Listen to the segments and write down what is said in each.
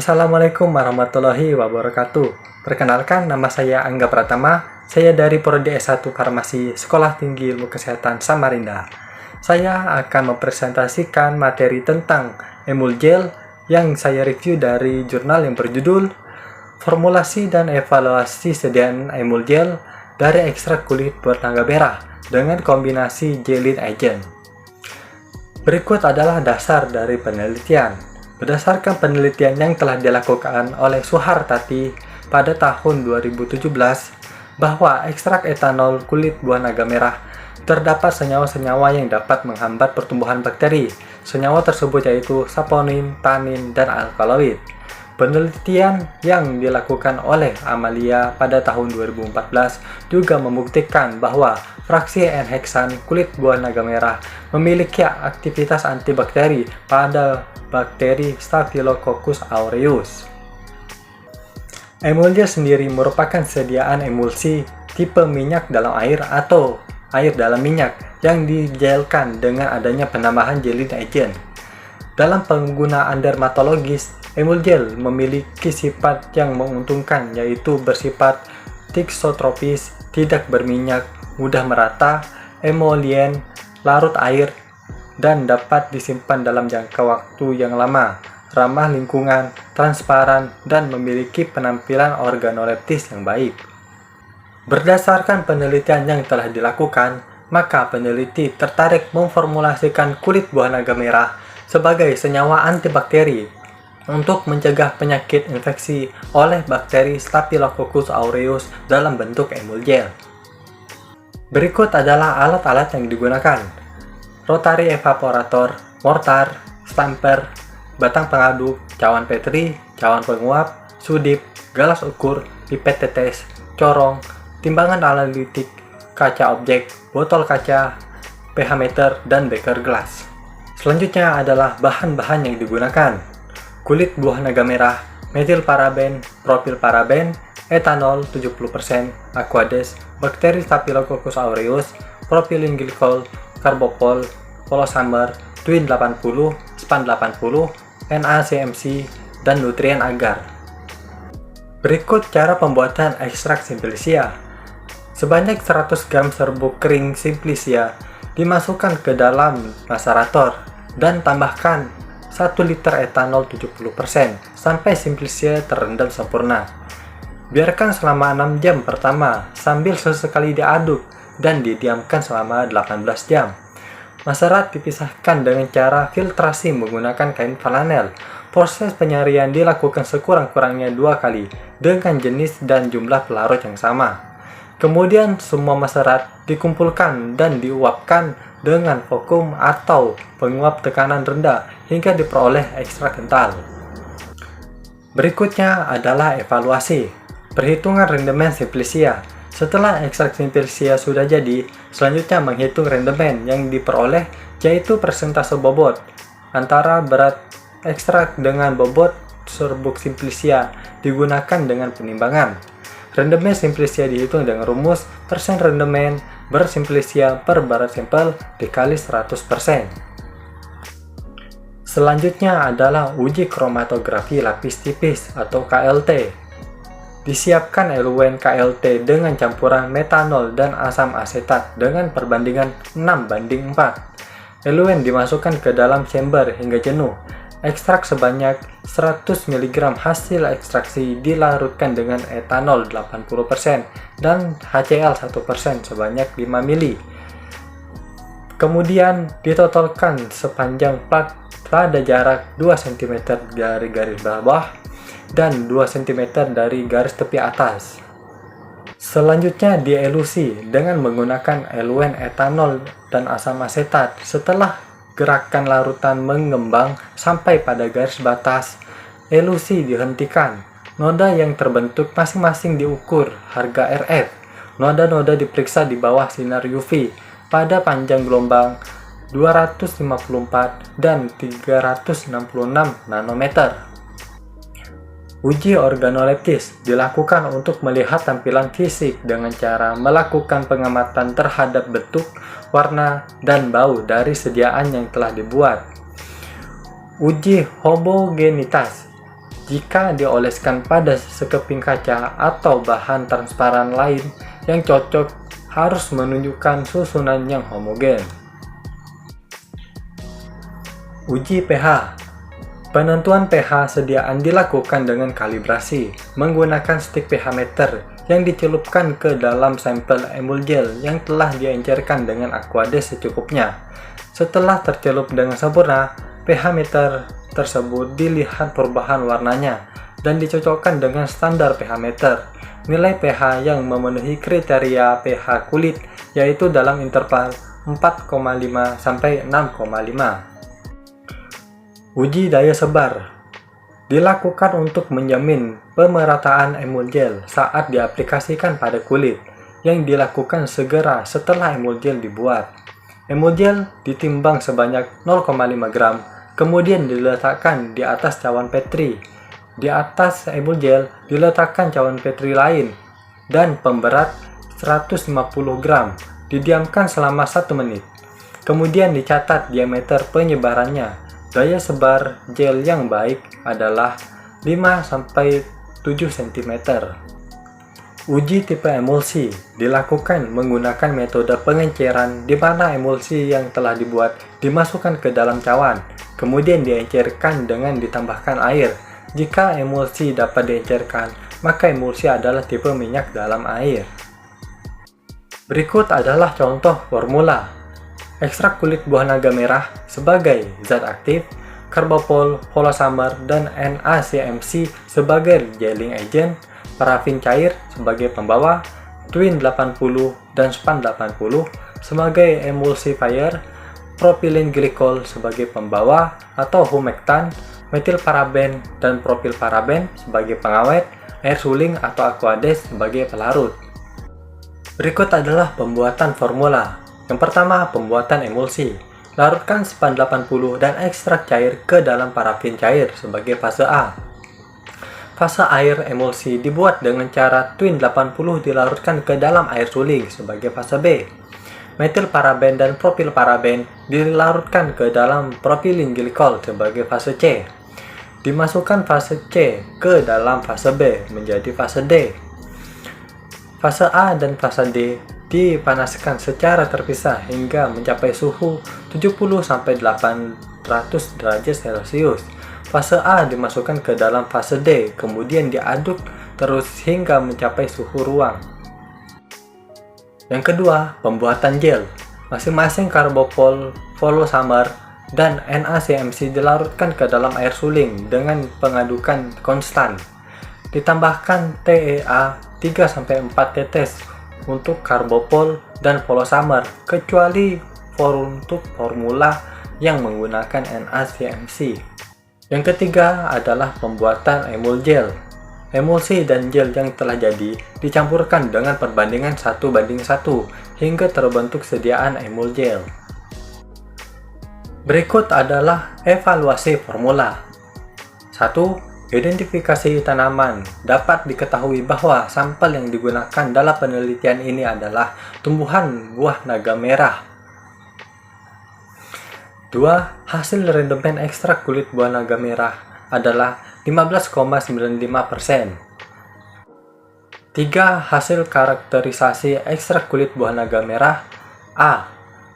Assalamualaikum warahmatullahi wabarakatuh. Perkenalkan, nama saya Angga Pratama. Saya dari Prodi S1 Farmasi Sekolah Tinggi Ilmu Kesehatan Samarinda. Saya akan mempresentasikan materi tentang Emulgel yang saya review dari jurnal yang berjudul Formulasi dan Evaluasi Sediaan Emulgel dari Ekstrak Kulit Buah Naga Merah dengan kombinasi gelid agent. Berikut adalah dasar dari penelitian. Berdasarkan penelitian yang telah dilakukan oleh Suhartati pada tahun 2017, bahwa ekstrak etanol kulit buah naga merah terdapat senyawa-senyawa yang dapat menghambat pertumbuhan bakteri. Senyawa tersebut yaitu saponin, tannin, dan alkaloid. Penelitian yang dilakukan oleh Amalia pada tahun 2014 juga membuktikan bahwa fraksi N-heksan kulit buah naga merah memiliki aktivitas antibakteri pada bakteri Staphylococcus aureus. Emulgel sendiri merupakan sediaan emulsi tipe minyak dalam air atau air dalam minyak yang digelkan dengan adanya penambahan gelid agent. Dalam penggunaan dermatologis, Emulgel memiliki sifat yang menguntungkan, yaitu bersifat thixotropis, tidak berminyak, mudah merata, emolien, larut air, dan dapat disimpan dalam jangka waktu yang lama, ramah lingkungan, transparan, dan memiliki penampilan organoleptis yang baik. Berdasarkan penelitian yang telah dilakukan, maka peneliti tertarik memformulasikan kulit buah naga merah sebagai senyawa antibakteri untuk mencegah penyakit infeksi oleh bakteri Staphylococcus aureus dalam bentuk emulgel. Berikut adalah alat-alat yang digunakan: rotary evaporator, mortar, stamper, batang pengaduk, cawan petri, cawan penguap, sudip, gelas ukur, pipet tetes, corong, timbangan analitik, kaca objek, botol kaca, pH meter, dan beker gelas. Selanjutnya adalah bahan-bahan yang digunakan: kulit buah naga merah, metilparaben, propilparaben, etanol 70%, aquades, bakteri Staphylococcus aureus, propylene glycol, karbopol, polosamer, twin 80, span 80, NaCMC, dan nutrien agar. Berikut cara pembuatan ekstrak Simplicia. Sebanyak 100 gram serbuk kering Simplicia dimasukkan ke dalam macerator dan tambahkan 1 liter etanol 70% sampai Simplicia terendam sempurna. Biarkan selama 6 jam pertama sambil sesekali diaduk dan didiamkan selama 18 jam. Maserat dipisahkan dengan cara filtrasi menggunakan kain flanel. Proses penyarian dilakukan sekurang-kurangnya 2 kali dengan jenis dan jumlah pelarut yang sama. Kemudian semua maserat dikumpulkan dan diuapkan dengan vakum atau penguap tekanan rendah hingga diperoleh ekstrak kental. Berikutnya adalah evaluasi. Perhitungan rendemen Simplicia. Setelah ekstrak Simplicia sudah jadi, selanjutnya menghitung rendemen yang diperoleh, yaitu persentase bobot antara berat ekstrak dengan bobot serbuk Simplicia digunakan dengan penimbangan. Rendemen Simplicia dihitung dengan rumus persen rendemen berat Simplicia per berat sampel dikali 100%. Selanjutnya adalah uji kromatografi lapis tipis atau KLT. Disiapkan eluen KLT dengan campuran metanol dan asam asetat dengan perbandingan 6:4. Eluen dimasukkan ke dalam chamber hingga jenuh. Ekstrak sebanyak 100 mg hasil ekstraksi dilarutkan dengan etanol 80% dan HCl 1% sebanyak 5 ml. Kemudian ditotolkan sepanjang plat pada jarak 2 cm dari garis bawah dan 2 cm dari garis tepi atas. Selanjutnya dielusi dengan menggunakan eluen etanol dan asam asetat. Setelah gerakan larutan mengembang sampai pada garis batas, elusi dihentikan. Noda yang terbentuk masing-masing diukur harga RF. Noda-noda diperiksa di bawah sinar UV pada panjang gelombang 254 dan 366 nanometer. Uji organoleptis dilakukan untuk melihat tampilan fisik dengan cara melakukan pengamatan terhadap bentuk, warna, dan bau dari sediaan yang telah dibuat. Uji homogenitas. jika dioleskan pada sekeping kaca atau bahan transparan lain yang cocok harus menunjukkan susunan yang homogen. Uji pH. Penentuan pH sediaan dilakukan dengan kalibrasi menggunakan stik pH meter yang dicelupkan ke dalam sampel emulgel yang telah diencerkan dengan Aquades secukupnya. Setelah tercelup dengan sempurna, pH meter tersebut dilihat perubahan warnanya dan dicocokkan dengan standar pH meter. Nilai pH yang memenuhi kriteria pH kulit yaitu dalam interval 4,5 sampai 6,5. Uji daya sebar dilakukan untuk menjamin pemerataan emulgel saat diaplikasikan pada kulit, yang dilakukan segera setelah emulgel dibuat. Emulgel ditimbang sebanyak 0,5 gram, kemudian diletakkan di atas cawan Petri. Di atas emulgel diletakkan cawan Petri lain dan pemberat 150 gram, didiamkan selama 1 menit. Kemudian dicatat diameter penyebarannya. Daya sebar gel yang baik adalah 5-7 cm. Uji tipe emulsi dilakukan menggunakan metode pengenceran di mana emulsi yang telah dibuat dimasukkan ke dalam cawan, kemudian diencerkan dengan ditambahkan air. Jika emulsi dapat diencerkan, maka emulsi adalah tipe minyak dalam air. Berikut adalah contoh formula. Ekstrak kulit buah naga merah sebagai zat aktif, karbopol, holosamer, dan NaCMC sebagai gelling agent, parafin cair sebagai pembawa, Twin 80 dan Span 80 sebagai emulsifier, propylene glycol sebagai pembawa atau humectant, metilparaben dan propilparaben sebagai pengawet, air suling atau Aquades sebagai pelarut. Berikut adalah pembuatan formula. Yang pertama, pembuatan emulsi. Larutkan Span 80 dan ekstrak cair ke dalam parafin cair sebagai fase A. Fase air emulsi dibuat dengan cara Twin 80 dilarutkan ke dalam air suling sebagai fase B. Metilparaben dan propilparaben dilarutkan ke dalam propylene glycol sebagai fase C. Dimasukkan fase C ke dalam fase B menjadi fase D. Fase A dan fase D dipanaskan secara terpisah hingga mencapai suhu 70-800 derajat Celcius. Fase A dimasukkan ke dalam fase D, kemudian diaduk terus hingga mencapai suhu ruang. Yang kedua, pembuatan gel. Masing-masing karbopol, holosamer, dan NaCMC dilarutkan ke dalam air suling dengan pengadukan konstan. Ditambahkan TEA 3-4 tetes untuk karbopol dan holosamer, kecuali untuk formula yang menggunakan NaCMC. Yang ketiga adalah pembuatan emulgel. Emulsi dan gel yang telah jadi dicampurkan dengan perbandingan 1:1 hingga terbentuk sediaan emulgel. Berikut adalah evaluasi formula. 1. Identifikasi tanaman. Dapat diketahui bahwa sampel yang digunakan dalam penelitian ini adalah tumbuhan buah naga merah. 2. Hasil rendemen ekstrak kulit buah naga merah adalah 15,95%. 3. Hasil karakterisasi ekstrak kulit buah naga merah. A.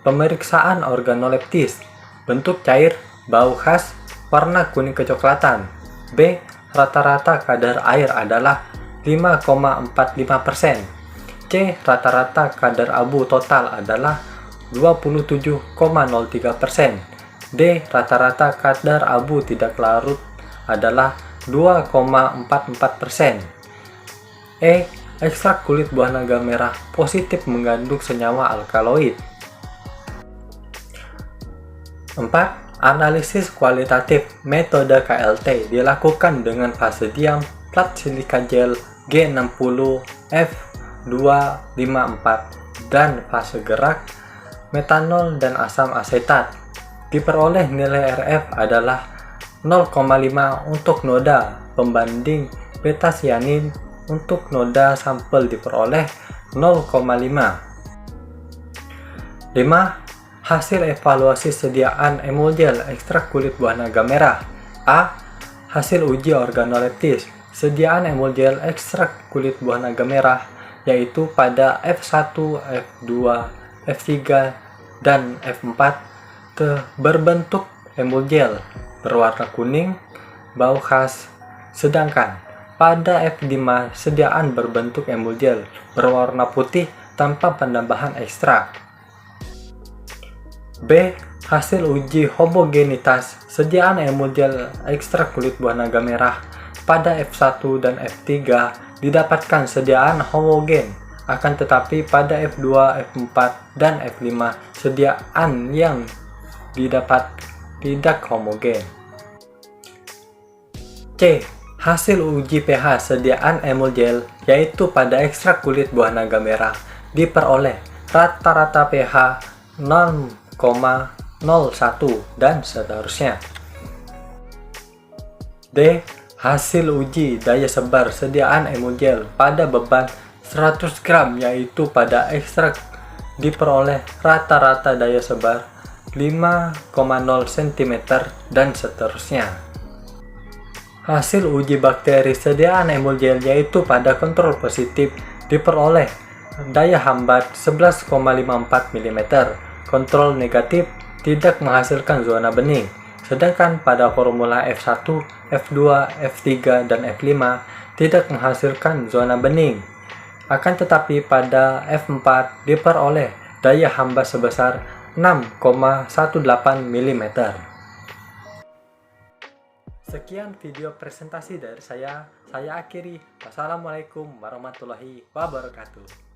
Pemeriksaan organoleptis. Bentuk cair, bau khas, warna kuning kecoklatan. B. Rata-rata kadar air adalah 5,45%. C. Rata-rata kadar abu total adalah 27,03%. D. Rata-rata kadar abu tidak larut adalah 2,44%. E. Ekstrak kulit buah naga merah positif mengandung senyawa alkaloid. 4. Analisis kualitatif metode KLT dilakukan dengan fase diam plat silika gel G60 F254 dan fase gerak metanol dan asam asetat. Diperoleh nilai RF adalah 0,5 untuk noda pembanding beta sianin. Untuk noda sampel diperoleh 0,5. 5. Hasil evaluasi sediaan emulgel ekstrak kulit buah naga merah. A. hasil uji organoleptis, sediaan emulgel ekstrak kulit buah naga merah, yaitu pada F1, F2, F3, dan F4 berbentuk emulgel berwarna kuning, bau khas, sedangkan pada F5 sediaan berbentuk emulgel berwarna putih tanpa penambahan ekstrak. B. Hasil uji homogenitas, sediaan emulgel ekstrak kulit buah naga merah pada F1 dan F3 didapatkan sediaan homogen, akan tetapi pada F2, F4, dan F5 sediaan yang didapat tidak homogen. C. Hasil uji pH sediaan emulgel, yaitu pada ekstrak kulit buah naga merah, diperoleh rata-rata pH 0,01 dan seterusnya. D. Hasil uji daya sebar sediaan emulgel pada beban 100 gram, yaitu pada ekstrak diperoleh rata-rata daya sebar 5,0 cm dan seterusnya. Hasil uji bakteri sediaan emulgel, yaitu pada kontrol positif diperoleh daya hambat 11,54 mm, kontrol negatif tidak menghasilkan zona bening, sedangkan pada formula F1, F2, F3, dan F5 tidak menghasilkan zona bening. Akan tetapi pada F4 diperoleh daya hambat sebesar 6,18 mm. Sekian video presentasi dari saya akhiri. Wassalamualaikum warahmatullahi wabarakatuh.